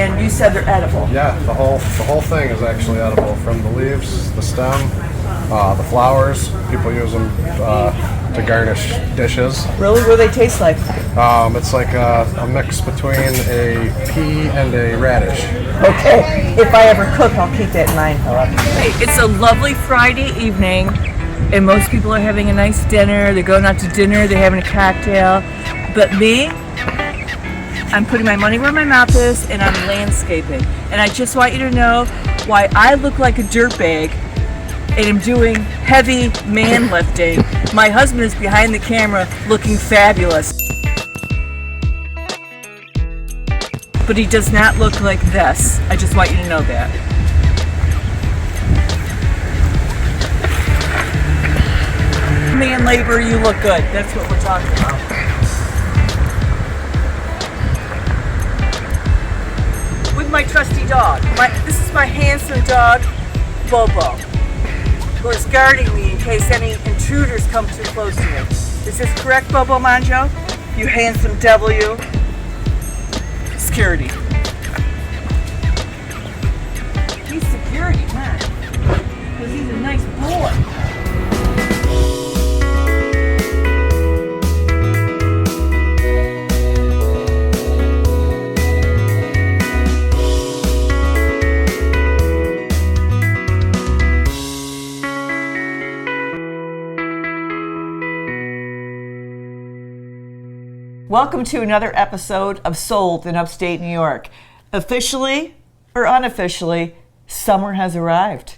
And you said they're edible. Yeah, the whole thing is actually edible, from the leaves, the stem, the flowers. People use them to garnish dishes. Really? What do they taste like? It's like a mix between a pea and a radish. Okay, if I ever cook, I'll keep that in mind, however. Hey, it's a lovely Friday evening, and most people are having a nice dinner. They're going out to dinner, they're having a cocktail. But me, I'm putting my money where my mouth is, and I'm landscaping. And I just want you to know why I look like a dirtbag, and I'm doing heavy man lifting. My husband is behind the camera looking fabulous. But he does not look like this. I just want you to know that. Man labor, you look good. That's what we're talking about. With my trusty dog. This is my handsome dog, Bobo, who is guarding me in case any intruders come too close to me. Is this correct, Bobo Mongeau? You handsome devil, you. Security. He's security, huh? Because he's a nice boy. Welcome to another episode of Sold in Upstate New York. Officially or unofficially, summer has arrived.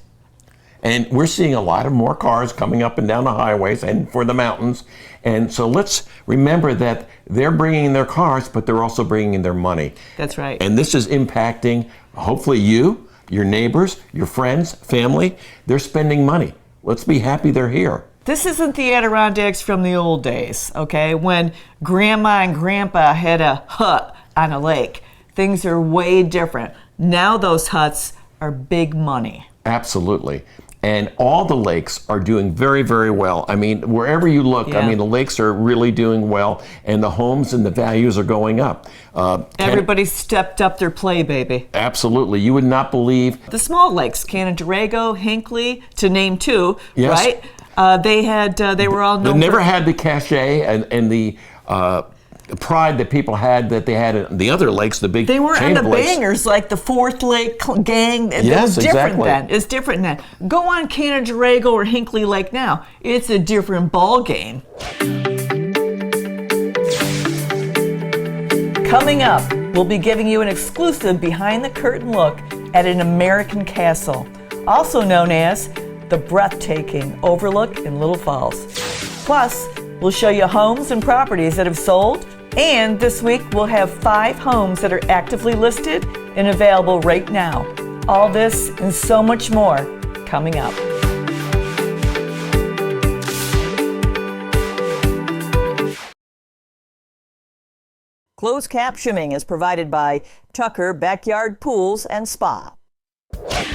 And we're seeing a lot of more cars coming up and down the highways and for the mountains. And so let's remember that they're bringing their cars, but they're also bringing their money. That's right. And this is impacting, hopefully you, your neighbors, your friends, family. They're spending money. Let's be happy they're here. This isn't the Adirondacks from the old days, okay? When Grandma and Grandpa had a hut on a lake. Things are way different. Now those huts are big money. Absolutely. And all the lakes are doing very, very well. I mean, wherever you look, Yeah. I mean, the lakes are really doing well, and the homes and the values are going up. Everybody stepped up their play, baby. Absolutely. You would not believe. The small lakes, Canandaigua, Hinckley, to name two, Yes. right? They were all known They never for... had the cachet and the pride that people had that they had in the other lakes, the big They weren't chain on the of lakes. bangers like the Fourth Lake Gang. It Yes, was different exactly. then. It's different then. Go on Canandaigua or Hinckley Lake now. It's a different ball game. Coming up, we'll be giving you an exclusive behind-the-curtain look at an American castle, also known as the breathtaking Overlook in Little Falls. Plus, we'll show you homes and properties that have sold, and this week we'll have 5 homes that are actively listed and available right now. All this and so much more coming up. Closed captioning is provided by Tucker Backyard Pools and Spa.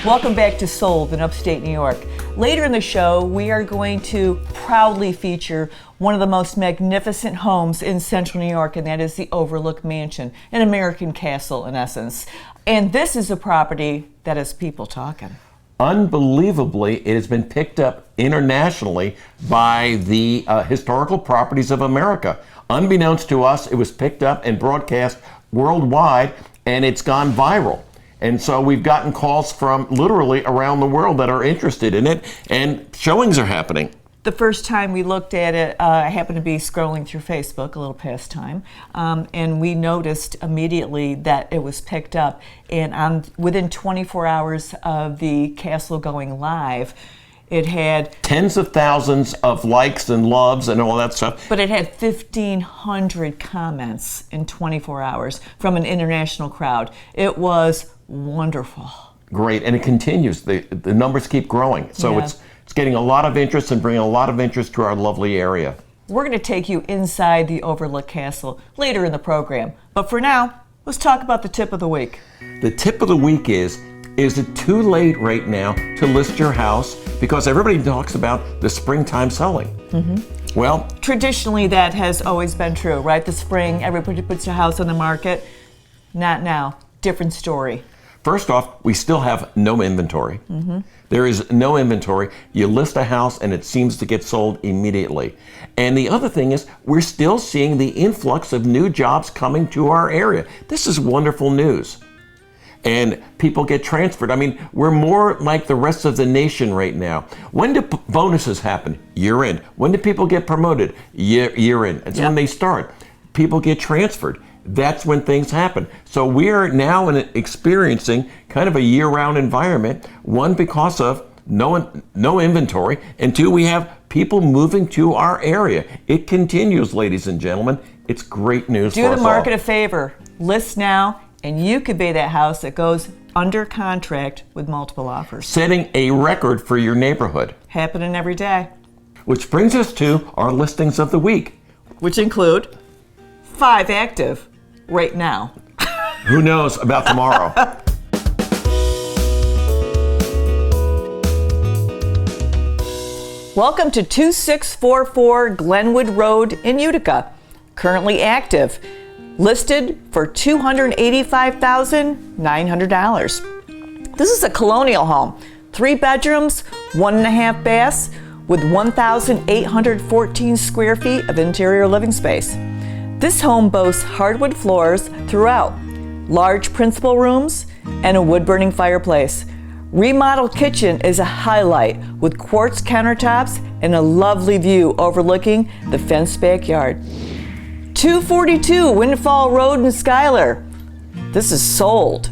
Welcome back to Sold in Upstate New York. Later in the show, we are going to proudly feature one of the most magnificent homes in Central New York, and that is the Overlook Mansion, an American castle in essence. And this is a property that has people talking. Unbelievably, it has been picked up internationally by the Historical Properties of America. Unbeknownst to us, it was picked up and broadcast worldwide, and it's gone viral. And so we've gotten calls from literally around the world that are interested in it, and showings are happening. The first time we looked at it, I happened to be scrolling through Facebook a little past time, and we noticed immediately that it was picked up. And within 24 hours of the castle going live, it had tens of thousands of likes and loves and all that stuff. But it had 1,500 comments in 24 hours from an international crowd. It was wonderful. Great, and it continues. The numbers keep growing. So Yeah. it's getting a lot of interest and bringing a lot of interest to our lovely area. We're going to take you inside the Overlook Castle later in the program. But for now, let's talk about the tip of the week. The tip of the week is it too late right now to list your house? Because everybody talks about the springtime selling. Mm-hmm. Well, traditionally that has always been true, right? The spring, everybody puts a house on the market. Not now. different story. First off, we still have no inventory. There is no inventory. You list a house and it seems to get sold immediately. And the other thing is, we're still seeing the influx of new jobs coming to our area. This is wonderful news. And people get transferred. I mean, we're more like the rest of the nation right now. When do bonuses happen? Year in. When do people get promoted? Year in. It's when they start. People get transferred. That's when things happen. So we are now experiencing kind of a year-round environment. One, because of no inventory, and two, we have people moving to our area. It continues, ladies and gentlemen. It's great news for us all. Do the market a favor. List now, and you could be that house that goes under contract with multiple offers. Setting a record for your neighborhood. Happening every day. Which brings us to our listings of the week. Which include 5 active right now. Who knows about tomorrow? Welcome to 2644 Glenwood Road in Utica. Currently active. Listed for $285,900. This is a colonial home. 3 bedrooms, 1.5 baths, with 1,814 square feet of interior living space. This home boasts hardwood floors throughout, large principal rooms, and a wood-burning fireplace. Remodeled kitchen is a highlight with quartz countertops and a lovely view overlooking the fenced backyard. 242 Windfall Road in Schuyler. This is sold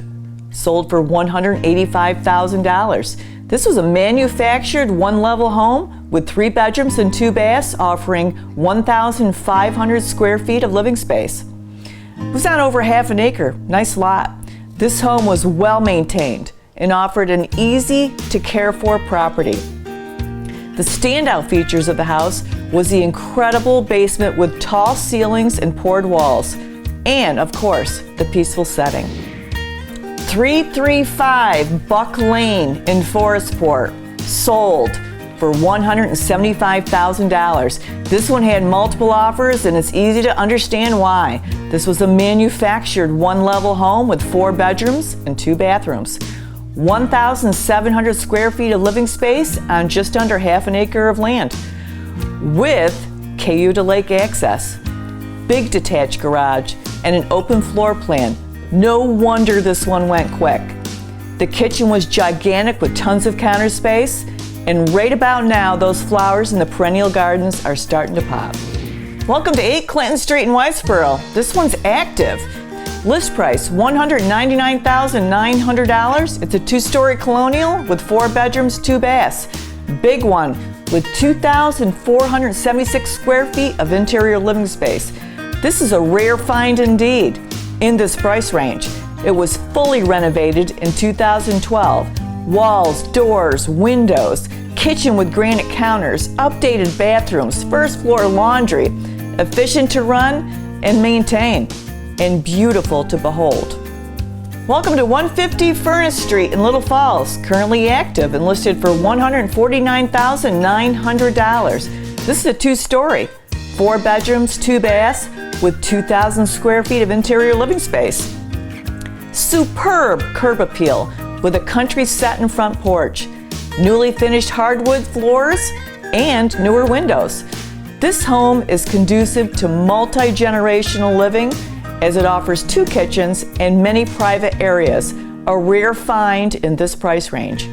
for $185,000. This was a manufactured one-level home with 3 bedrooms and 2 baths, offering 1,500 square feet of living space. It was on over half an acre, nice lot. This home was well maintained and offered an easy to care for property. The standout features of the house was the incredible basement with tall ceilings and poured walls, and of course, the peaceful setting. 335 Buck Lane in Forestport, sold for $175,000. This one had multiple offers, and it's easy to understand why. This was a manufactured one-level home with 4 bedrooms and 2 bathrooms. 1,700 square feet of living space on just under half an acre of land, with KU to lake access, big detached garage, and an open floor plan. No wonder this one went quick. The kitchen was gigantic with tons of counter space, and right about now, those flowers in the perennial gardens are starting to pop. Welcome to 8 Clinton Street in Whitesboro. This one's active. List price, $199,900. It's a 2-story colonial with 4 bedrooms, 2 baths. Big one with 2,476 square feet of interior living space. This is a rare find indeed in this price range. It was fully renovated in 2012. Walls, doors, windows, kitchen with granite counters, updated bathrooms, first floor laundry, efficient to run and maintain, and beautiful to behold. Welcome to 150 Furnace Street in Little Falls, currently active and listed for $149,900. This is a 2-story, 4 bedrooms, 2 baths, with 2,000 square feet of interior living space. Superb curb appeal with a country satin front porch, newly finished hardwood floors, and newer windows. This home is conducive to multi-generational living as it offers 2 kitchens and many private areas, a rare find in this price range.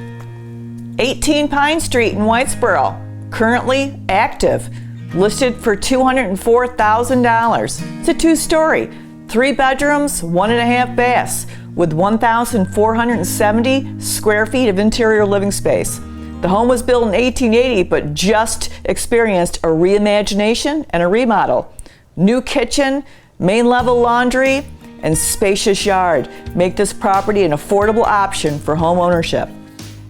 18 Pine Street in Whitesboro, currently active, listed for $204,000. It's a 2-story, 3 bedrooms, 1.5 baths, with 1,470 square feet of interior living space. The home was built in 1880, but just experienced a reimagination and a remodel. New kitchen, main level laundry, and spacious yard make this property an affordable option for home ownership.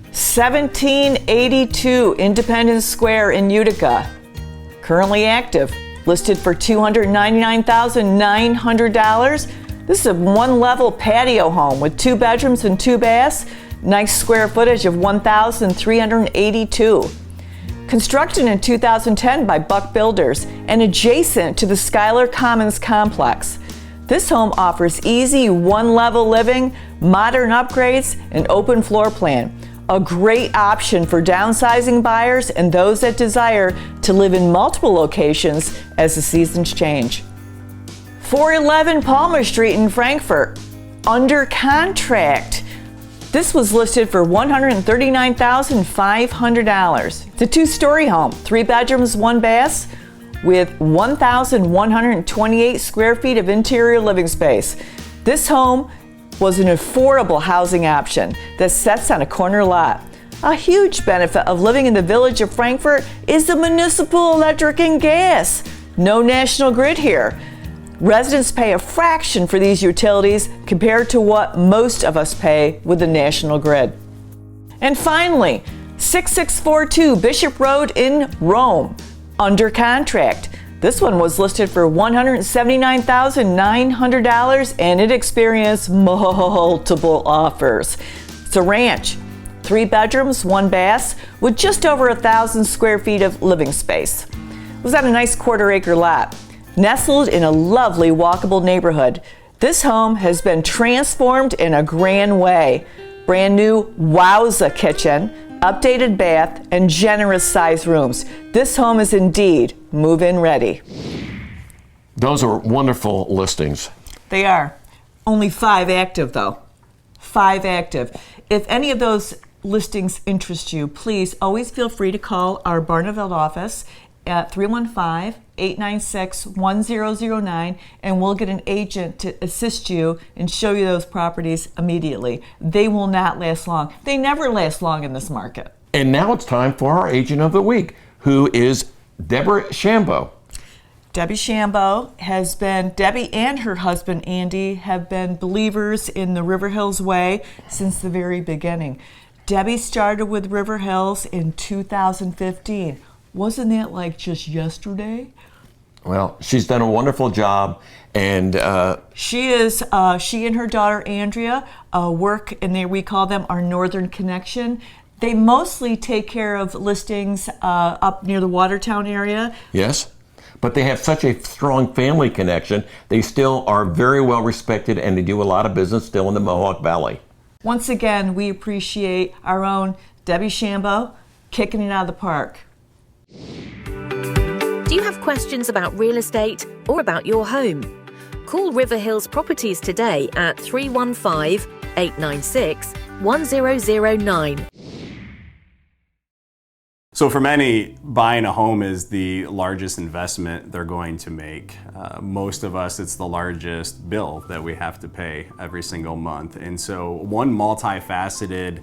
1782 Independence Square in Utica, currently active, listed for $299,900. This is a 1-level patio home with 2 bedrooms and 2 baths, nice square footage of 1,382. Constructed in 2010 by Buck Builders and adjacent to the Schuyler Commons complex. This home offers easy one-level living, modern upgrades, and open floor plan. A great option for downsizing buyers and those that desire to live in multiple locations as the seasons change. 411 Palmer Street in Frankfort, under contract. This was listed for $139,500. It's a two-story home, 3 bedrooms, 1 bath, with 1,128 square feet of interior living space. This home was an affordable housing option that sits on a corner lot. A huge benefit of living in the village of Frankfort is the municipal electric and gas. No national grid here. Residents pay a fraction for these utilities compared to what most of us pay with the national grid. And finally, 6642 Bishop Road in Rome, under contract. This one was listed for $179,900 and it experienced multiple offers. It's a ranch, 3 bedrooms, 1 bath, with just over 1,000 square feet of living space. It was on a nice quarter-acre lot, nestled in a lovely walkable neighborhood. This home has been transformed in a grand way. Brand new wowza kitchen, updated bath, and generous size rooms. This home is indeed move-in ready. Those are wonderful listings. They are. Only 5 active though. 5 active. If any of those listings interest you, please always feel free to call our Barneveld office at 315-896-1009 and we'll get an agent to assist you and show you those properties immediately. They will not last long. They never last long in this market. And now it's time for our agent of the week, who is Deborah Shambo. Debbie Shambo has been, Debbie and her husband Andy have been believers in the River Hills Way since the very beginning. Debbie started with River Hills in 2015. Wasn't that like just yesterday? Well, she's done a wonderful job, and she and her daughter Andrea work, and we call them our Northern Connection. They mostly take care of listings up near the Watertown area. Yes, but they have such a strong family connection. They still are very well respected, and they do a lot of business still in the Mohawk Valley. Once again, we appreciate our own Debbie Shambo kicking it out of the park. Do you have questions about real estate or about your home? Call River Hills Properties today at 315-896-1009. So for many, buying a home is the largest investment they're going to make. Most of us, it's the largest bill that we have to pay every single month. And so one multifaceted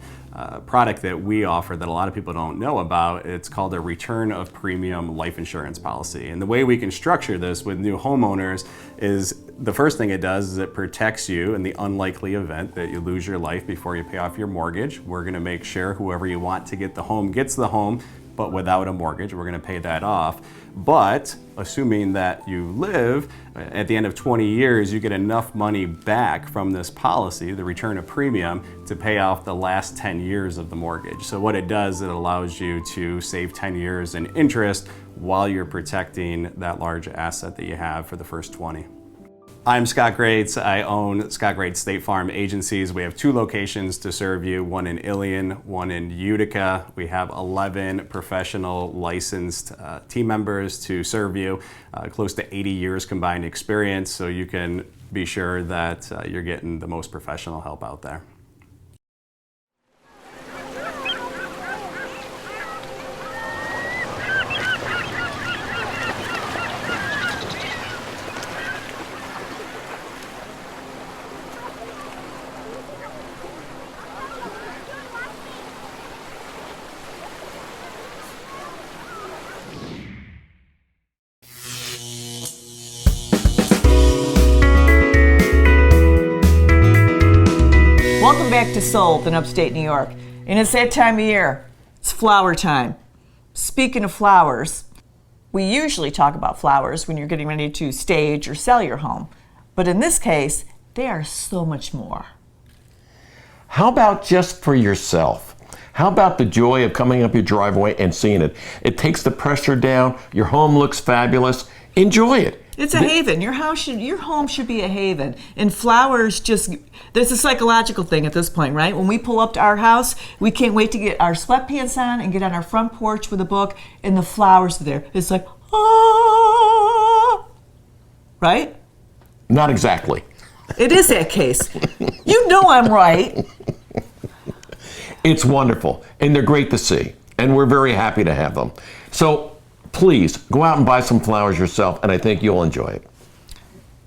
product that we offer that a lot of people don't know about, it's called a return of premium life insurance policy. And the way we can structure this with new homeowners is the first thing it does is it protects you in the unlikely event that you lose your life before you pay off your mortgage. We're going to make sure whoever you want to get the home gets the home, but without a mortgage. We're going to pay that off. But assuming that you live, at the end of 20 years, you get enough money back from this policy, the return of premium, to pay off the last 10 years of the mortgage. So what it does, it allows you to save 10 years in interest while you're protecting that large asset that you have for the first 20. I'm Scott Grates. I own Scott Grates State Farm Agencies. We have 2 locations to serve you, one in Ilion, one in Utica. We have 11 professional licensed team members to serve you, close to 80 years combined experience, so you can be sure that you're getting the most professional help out there. Welcome back to Sold in Upstate New York. And it's that time of year. It's flower time. Speaking of flowers, we usually talk about flowers when you're getting ready to stage or sell your home. But in this case, they are so much more. How about just for yourself? How about the joy of coming up your driveway and seeing it? It takes the pressure down, your home looks fabulous, enjoy it. It's a haven. Your home should be a haven. And flowers there's a psychological thing at this point, right? When we pull up to our house, we can't wait to get our sweatpants on and get on our front porch with a book, and the flowers are there. It's like, ah, right? Not exactly. It is that case. You know I'm right. It's wonderful, and they're great to see, and we're very happy to have them. So please go out and buy some flowers yourself, and I think you'll enjoy it.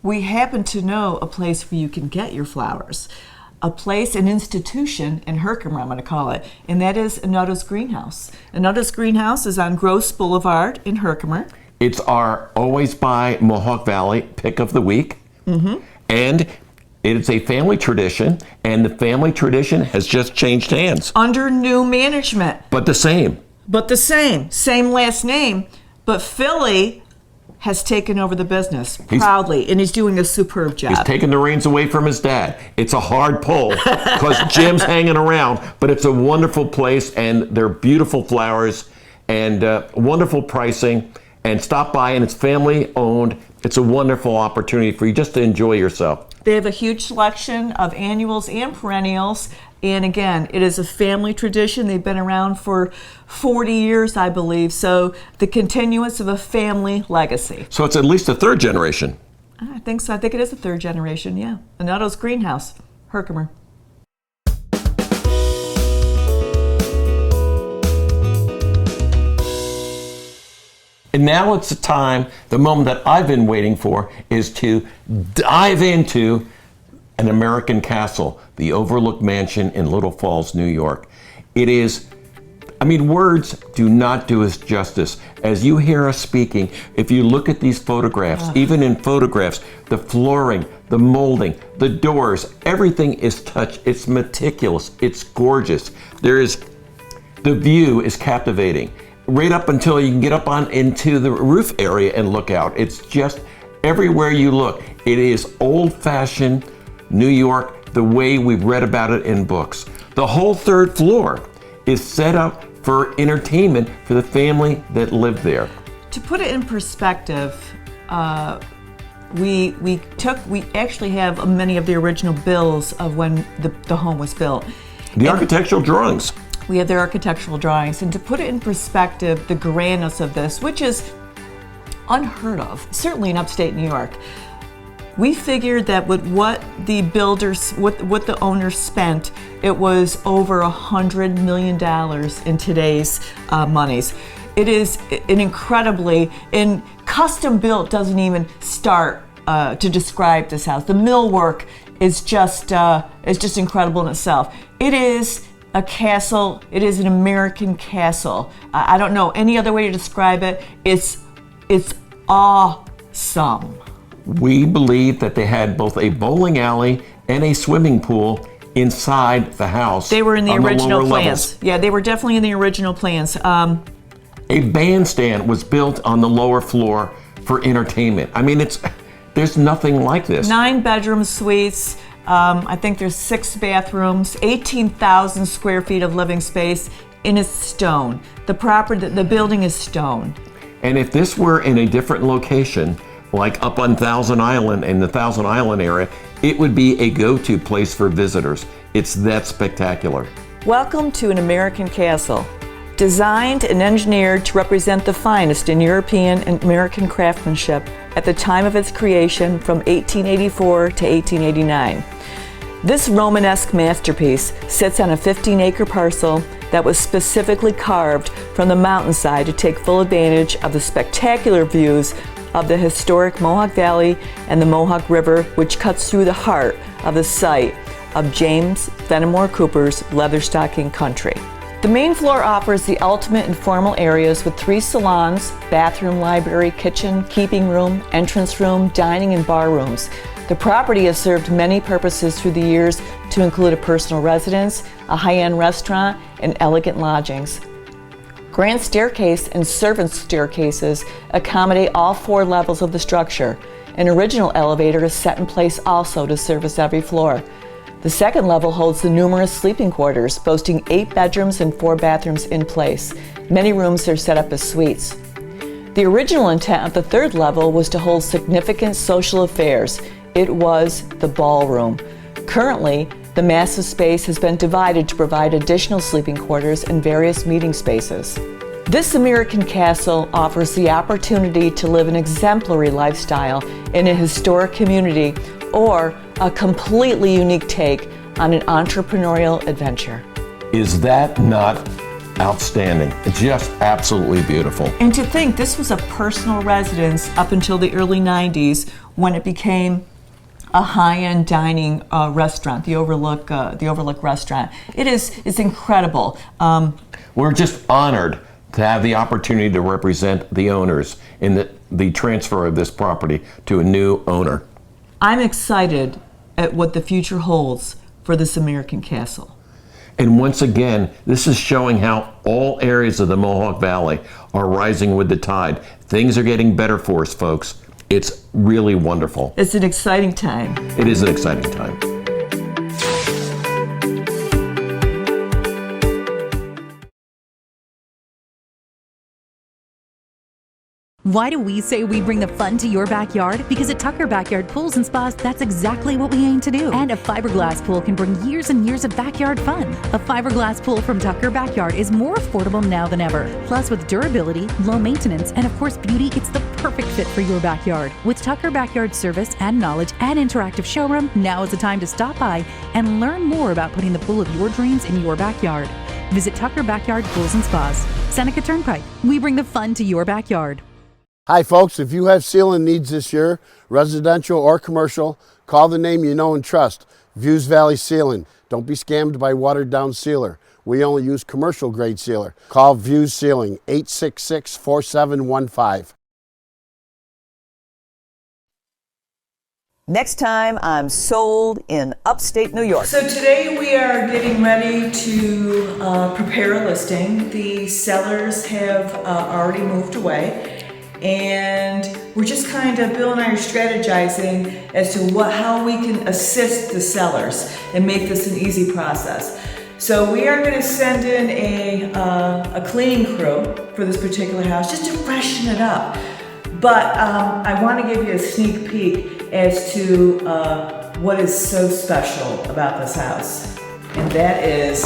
We happen to know a place where you can get your flowers. An institution in Herkimer, I'm going to call it, and that is Annotto's Greenhouse. Annotto's Greenhouse is on Gross Boulevard in Herkimer. It's our Always Buy Mohawk Valley pick of the week. Mm-hmm. And it's a family tradition, and the family tradition has just changed hands. Under new management. But the same. Same last name, but Philly has taken over the business proudly, and he's doing a superb job. He's taking the reins away from his dad. It's a hard pull because Jim's hanging around, but it's a wonderful place, and they're beautiful flowers and wonderful pricing. And stop by, and it's family owned. It's a wonderful opportunity for you just to enjoy yourself. They have a huge selection of annuals and perennials. And again, it is a family tradition. They've been around for 40 years, I believe. So the continuance of a family legacy. So it's at least a third generation. I think so. I think it is a third generation, yeah. Annotto's Greenhouse, Herkimer. And now it's the moment that I've been waiting for, is to dive into an American castle, the Overlook Mansion in Little Falls, New York. It is, words do not do us justice. As you hear us speaking, if you look at these photographs, even in photographs, the flooring, the molding, the doors, everything is touched. It's meticulous. It's gorgeous. The view is captivating. Right up until you can get up into the roof area and look out. It's just everywhere you look. It is old-fashioned New York, the way we've read about it in books. The whole third floor is set up for entertainment for the family that live there. To put it in perspective, we actually have many of the original bills of when the home was built. The architectural drawings. We have their architectural drawings, and to put it in perspective, the grandness of this, which is unheard of, certainly in upstate New York, we figured that with what the builders, what the owners spent, it was over $100 million in today's monies. It is and custom built doesn't even start to describe this house. The millwork is just incredible in itself. It is a castle. It is an American castle. I don't know any other way to describe it. It's awesome. We believe that they had both a bowling alley and a swimming pool inside the house. They were in the original plans. Levels. Yeah, they were definitely in the original plans. A bandstand was built on the lower floor for entertainment. There's nothing like this. 9 bedroom suites. I think there's 6 bathrooms, 18,000 square feet of living space, and it's stone. The building is stone. And if this were in a different location, like up on Thousand Island, in the Thousand Island area, it would be a go-to place for visitors. It's that spectacular. Welcome to an American castle, designed and engineered to represent the finest in European and American craftsmanship at the time of its creation from 1884 to 1889. This Romanesque masterpiece sits on a 15-acre parcel that was specifically carved from the mountainside to take full advantage of the spectacular views of the historic Mohawk Valley and the Mohawk River, which cuts through the heart of the site of James Fenimore Cooper's leatherstocking country. The main floor offers the ultimate informal areas with 3 salons, bathroom, library, kitchen, keeping room, entrance room, dining, and bar rooms. The property has served many purposes through the years to include a personal residence, a high-end restaurant, and elegant lodgings. Grand staircase and servants' staircases accommodate all 4 levels of the structure. An original elevator is set in place also to service every floor. The second level holds the numerous sleeping quarters, boasting 8 bedrooms and 4 bathrooms in place. Many rooms are set up as suites. The original intent of the third level was to hold significant social affairs. It was the ballroom. Currently, the massive space has been divided to provide additional sleeping quarters and various meeting spaces. This American castle offers the opportunity to live an exemplary lifestyle in a historic community or a completely unique take on an entrepreneurial adventure. Is that not outstanding? It's just absolutely beautiful. And to think this was a personal residence up until the early 90s when it became a high-end dining restaurant, the Overlook restaurant. It's incredible. We're just honored to have the opportunity to represent the owners in the transfer of this property to a new owner. I'm excited at what the future holds for this American castle. And once again, this is showing how all areas of the Mohawk Valley are rising with the tide. Things are getting better for us, folks. It's really wonderful. It's an exciting time. It is an exciting time. Why do we say we bring the fun to your backyard? Because at Tucker Backyard Pools and Spas, that's exactly what we aim to do. And a fiberglass pool can bring years and years of backyard fun. A fiberglass pool from Tucker Backyard is more affordable now than ever. Plus, with durability, low maintenance, and of course beauty, it's the perfect fit for your backyard. With Tucker Backyard service and knowledge and interactive showroom, now is the time to stop by and learn more about putting the pool of your dreams in your backyard. Visit Tucker Backyard Pools and Spas. Seneca Turnpike. We bring the fun to your backyard. Hi folks, if you have sealing needs this year, residential or commercial, call the name you know and trust, Views Valley Sealing. Don't be scammed by watered down sealer. We only use commercial grade sealer. Call Views Sealing, 866-4715. Next time I'm sold in upstate New York. So today we are getting ready to prepare a listing. The sellers have already moved away. And we're just kind of, Bill and I are strategizing as to how we can assist the sellers and make this an easy process. So we are going to send in a cleaning crew for this particular house just to freshen it up. But I want to give you a sneak peek as to what is so special about this house. And that is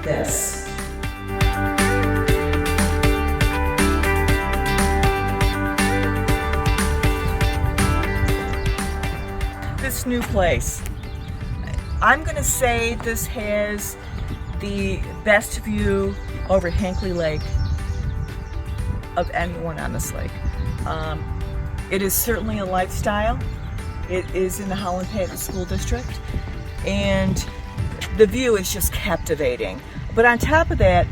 this. This new place. I'm gonna say this has the best view over Hankley Lake of anyone on this lake. It is certainly a lifestyle. It is in the Holland Patton School District, and the view is just captivating. But on top of that,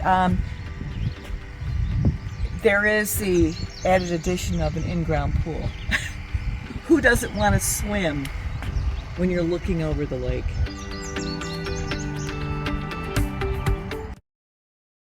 there is the added addition of an in-ground pool. Who doesn't want to swim when you're looking over the lake?